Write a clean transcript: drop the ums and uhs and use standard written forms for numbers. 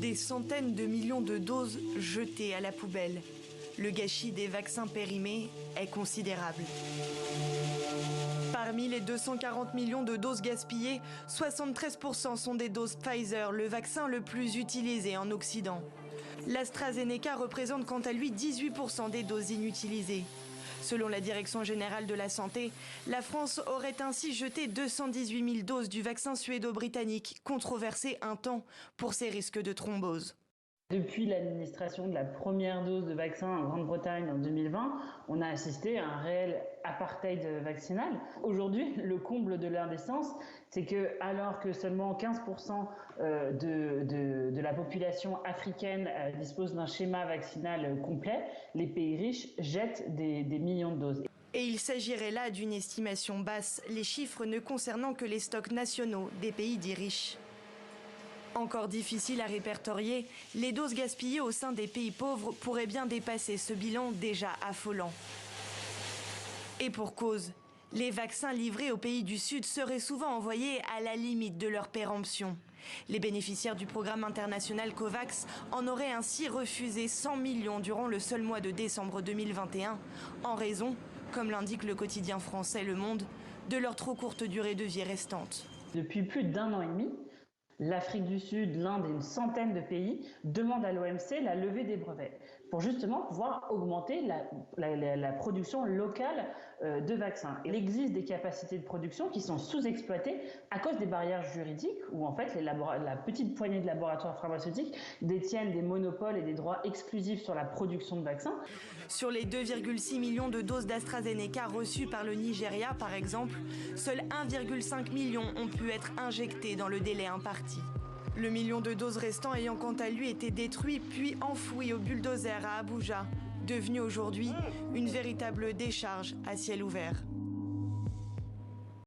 Des centaines de millions de doses jetées à la poubelle. Le gâchis des vaccins périmés est considérable. Parmi les 240 millions de doses gaspillées, 73% sont des doses Pfizer, le vaccin le plus utilisé en Occident. L'AstraZeneca représente quant à lui 18% des doses inutilisées. Selon la Direction générale de la santé, la France aurait ainsi jeté 218 000 doses du vaccin suédo-britannique, controversé un temps pour ses risques de thrombose. Depuis l'administration de la première dose de vaccin en Grande-Bretagne en 2020, on a assisté à un réel apartheid vaccinal. Aujourd'hui, le comble de l'indécence, c'est que alors que seulement 15% de la population africaine dispose d'un schéma vaccinal complet, les pays riches jettent des millions de doses. Et il s'agirait là d'une estimation basse, les chiffres ne concernant que les stocks nationaux des pays dits riches. Encore difficile à répertorier, les doses gaspillées au sein des pays pauvres pourraient bien dépasser ce bilan déjà affolant. Et pour cause, les vaccins livrés aux pays du Sud seraient souvent envoyés à la limite de leur péremption. Les bénéficiaires du programme international COVAX en auraient ainsi refusé 100 millions durant le seul mois de décembre 2021, en raison, comme l'indique le quotidien français Le Monde, de leur trop courte durée de vie restante. Depuis plus d'1 an et demi, l'Afrique du Sud, l'Inde et une centaine de pays demandent à l'OMC la levée des brevets pour justement pouvoir augmenter la production locale de vaccins. Il existe des capacités de production qui sont sous-exploitées à cause des barrières juridiques où en fait la petite poignée de laboratoires pharmaceutiques détiennent des monopoles et des droits exclusifs sur la production de vaccins. Sur les 2,6 millions de doses d'AstraZeneca reçues par le Nigeria, par exemple, seuls 1,5 million ont pu être injectés dans le délai imparti. Le million de doses restant ayant quant à lui été détruit puis enfoui au bulldozer à Abuja, devenu aujourd'hui une véritable décharge à ciel ouvert.